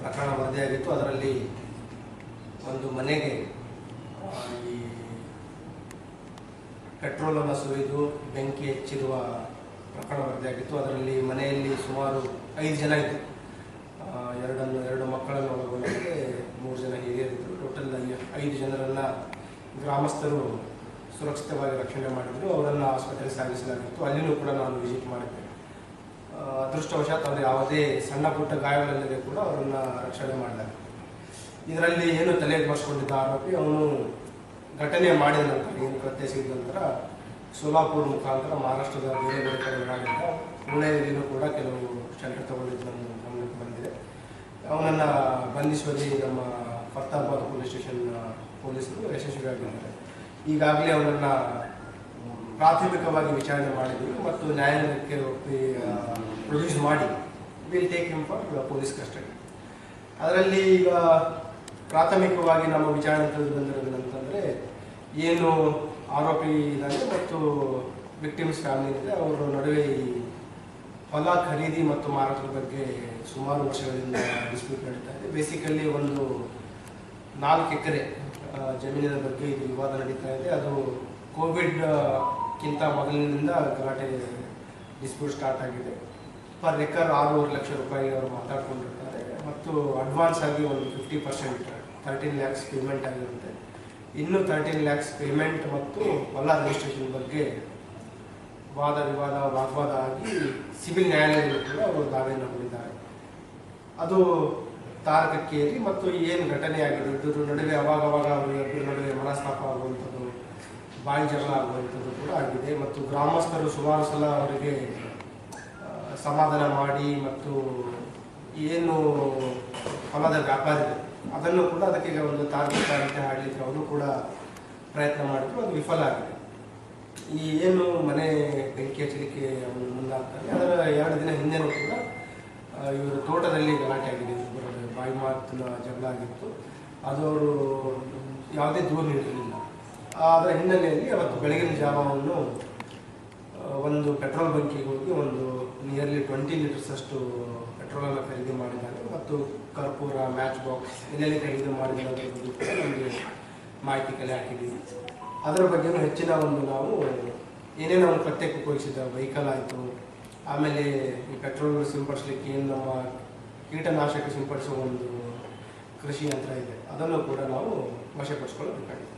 ಪ್ರಕರಣ ವರದಿಯಾಗಿತ್ತು. ಅದರಲ್ಲಿ ಒಂದು ಮನೆಗೆ ಈ ಪೆಟ್ರೋಲನ್ನು ಸುರಿದು ಬೆಂಕಿ ಹೆಚ್ಚಿರುವ ಪ್ರಕರಣ ವರದಿಯಾಗಿತ್ತು. ಅದರಲ್ಲಿ ಮನೆಯಲ್ಲಿ ಸುಮಾರು 5 ಜನ ಇದ್ದರು. 2 ಮಕ್ಕಳನ್ನು ಒಳಗೊಂಡಂತೆ 3 ಜನ ಹಿರಿಯರಿದ್ದರು. ಟೋಟಲ್ 5 ಜನರನ್ನು ಗ್ರಾಮಸ್ಥರು ಸುರಕ್ಷಿತವಾಗಿ ರಕ್ಷಣೆ ಮಾಡಿದ್ರು. ಅವರನ್ನು ಆಸ್ಪತ್ರೆಗೆ ಸಾಗಿಸಲಾಗಿತ್ತು. ಅಲ್ಲಿನೂ ಕೂಡ ನಾನು ವಿಸಿಟ್ ಮಾಡಿದ್ದೆ. ಅದೃಷ್ಟವಶಾತ್ ಅವರು ಯಾವುದೇ ಸಣ್ಣ ಪುಟ್ಟ ಗಾಯಗಳಿಲ್ಲದೆ ಕೂಡ ಅವರನ್ನು ರಕ್ಷಣೆ ಮಾಡಲಾಗಿತ್ತು. ಇದರಲ್ಲಿ ಏನು ತಲೆಗೆ ಬರೆಸ್ಕೊಂಡಿದ್ದ ಆರೋಪಿ ಅವನು ಘಟನೆ ಮಾಡಿದ ನಂತರ, ಏನು ಕೃತ್ಯ ಸಿಗಿದ ನಂತರ ಸೋಲಾಪುರ ಮುಖಾಂತರ ಮಹಾರಾಷ್ಟ್ರದ ಬೇರೆ ಬೇರೆ ಕಡೆ ಓಡಾಡಿದ್ದ. ಪುಣೆಯಲ್ಲಿಯೂ ಕೂಡ ಕೆಲವು ಶೆಲ್ಟರ್ ತಗೊಂಡಿದ್ದು ನಮ್ಮ ಗಮನಕ್ಕೆ ಬಂದಿದೆ. ಅವನನ್ನು ಬಂಧಿಸುವಲ್ಲಿ ನಮ್ಮ ಫರ್ತಾಬಾದ್ ಪೊಲೀಸ್ ಸ್ಟೇಷನ್ ಪೊಲೀಸರು ಯಶಸ್ವಿಯಾಗಿದ್ದಾರೆ. ಈಗಾಗಲೇ ಅವನನ್ನು ಪ್ರಾಥಮಿಕವಾಗಿ ವಿಚಾರಣೆ ಮಾಡಿದ್ದೀವಿ ಮತ್ತು ನ್ಯಾಯಾಲಯಕ್ಕೆ ಪ್ರೊಡ್ಯೂಸ್ ಮಾಡಿ will take him for police custody. ಅದರಲ್ಲಿ ಈಗ ಪ್ರಾಥಮಿಕವಾಗಿ ನಮ್ಮ ವಿಚಾರಣೆ ಬಂದಿರೋದೇನಂತಂದರೆ, ಏನು ಆರೋಪಿ ಇದ್ದಾನೆ ಮತ್ತು ವಿಕ್ಟಿಮ್ಸ್ ಫ್ಯಾಮಿಲಿ ಇದೆ, ಅವರ ನಡುವೆ ಈ ಹೊಲ ಖರೀದಿ ಮತ್ತು ಮಾರಾಟದ ಬಗ್ಗೆ ಸುಮಾರು ವರ್ಷಗಳಿಂದ ಡಿಸ್ಪ್ಯೂಟ್ ನಡೀತಾ ಇದೆ. ಬೇಸಿಕಲಿ ಒಂದು 4 ಎಕರೆ ಜಮೀನಿನ ಬಗ್ಗೆ ಇದು ವಿವಾದ ನಡೀತಾ ಇದೆ. ಅದು ಕೋವಿಡ್ಗಿಂತ ಮೊದಲಿನಿಂದ ಗಲಾಟೆ ಡಿಸ್ಪ್ಯೂಟ್ ಸ್ಟಾರ್ಟ್ ಆಗಿದೆ. ಪರ್ ಎಕರ್ 6.5 ಲಕ್ಷ ರೂಪಾಯಿ ಅವರು ಮಾತಾಡ್ಕೊಂಡಿರ್ತಾರೆ ಮತ್ತು ಅಡ್ವಾನ್ಸ್ ಆಗಿ ಒಂದು 50% 13 lakhs ಪೇಮೆಂಟ್ ಆಗಿರುತ್ತೆ. ಇನ್ನೂ 13 lakhs ಪೇಮೆಂಟ್ ಮತ್ತು ಹೊಲ ರಿಜಿಸ್ಟ್ರೇಷನ್ ಬಗ್ಗೆ ವಾಗ್ವಾದ ಆಗಿ ಸಿವಿಲ್ ನ್ಯಾಯಾಲಯದಲ್ಲೂ ಕೂಡ ಅವರು ದಾವೆಯನ್ನು ಹೂಡಿದ್ದಾರೆ. ಅದು ತಾರಕಕ್ಕೇರಿ ಮತ್ತು ಏನು ಘಟನೆ ಆಗಿದೆ ಇದ್ರ ನಡುವೆ ಅವಾಗವಾಗ ಅವರಿಬ್ಬರ ನಡುವೆ ಮನಸ್ತಾಪ ಆಗುವಂಥದ್ದು, ಬಾಯಿ ಜಗಳ ಆಗುವಂಥದ್ದು ಕೂಡ ಆಗಿದೆ. ಮತ್ತು ಗ್ರಾಮಸ್ಥರು ಸುಮಾರು ಸಲ ಅವರಿಗೆ ಸಮಾಧಾನ ಮಾಡಿ ಮತ್ತು ಏನು ಹೊಲದ ವ್ಯಾಪಾರ ಇದೆ ಅದನ್ನು ಕೂಡ ಅದಕ್ಕೆ ಒಂದು ತಾರ್ಕಿಕ ಅಂತ ಆಡಲಿಕ್ಕೆ ಅವರು ಕೂಡ ಪ್ರಯತ್ನ ಮಾಡಿದ್ರು. ಅದು ವಿಫಲ ಆಗಿದೆ. ಈ ಏನು ಮನೆ ಬೆಂಕಿ ಹಚ್ಚಲಿಕ್ಕೆ ಅವನು ಮುಂದಾಗ್ತಾರೆ, ಅದರ 2 ದಿನ ಹಿಂದೆನೂ ಕೂಡ ಇವರು ತೋಟದಲ್ಲಿ ಗಲಾಟೆ ಆಗಿದೆ. ಬಾಯಿ ಮಾತಿನ ಜಗಳ ಆಗಿತ್ತು. ಅದು ಅವರು ಯಾವುದೇ ದೂರು ನೀಡಿರಲಿಲ್ಲ. ಅದರ ಹಿನ್ನೆಲೆಯಲ್ಲಿ ಅವತ್ತು ಬೆಳಗಿನ ಜಾವವನ್ನು ಒಂದು ಪೆಟ್ರೋಲ್ ಬಂಕಿಗೆ ಹೋಗಿ ಒಂದು ನಿಯರ್ಲಿ 20 ಲೀಟರ್ಸ್ ಅಷ್ಟು ಪೆಟ್ರೋಲನ್ನು ಖರೀದಿ ಮಾಡಿದ್ದಾರೆ ಮತ್ತು ಕರ್ಪೂರ, ಮ್ಯಾಚ್ ಬಾಕ್ಸ್ ಎಲ್ಲೆಲ್ಲಿ ಖರೀದಿ ಮಾಡಿದ್ದಾರೆ ಕೂಡ ನಮಗೆ ಮಾಹಿತಿ ಕಲೆ ಹಾಕಿದ್ದೀವಿ. ಅದರ ಬಗ್ಗೆಯೂ ಹೆಚ್ಚಿನ ಒಂದು ನಾವು ಏನೇನು ಒಂದು ಕೃತ್ಯಕ್ಕೆ ಉಪಯೋಗಿಸಿದ ವೆಹಿಕಲ್ ಆಯಿತು, ಆಮೇಲೆ ಈ ಪೆಟ್ರೋಲ್ ಸಿಂಪಡಿಸಲಿಕ್ಕೆ ಏನು ನಮ್ಮ ಕೀಟನಾಶಕ ಸಿಂಪಡಿಸುವ ಒಂದು ಕೃಷಿ ಯಂತ್ರ ಇದೆ, ಅದನ್ನು ಕೂಡ ನಾವು ವಶಪಡಿಸ್ಕೊಳ್ಳಬೇಕಾಗಿದೆ.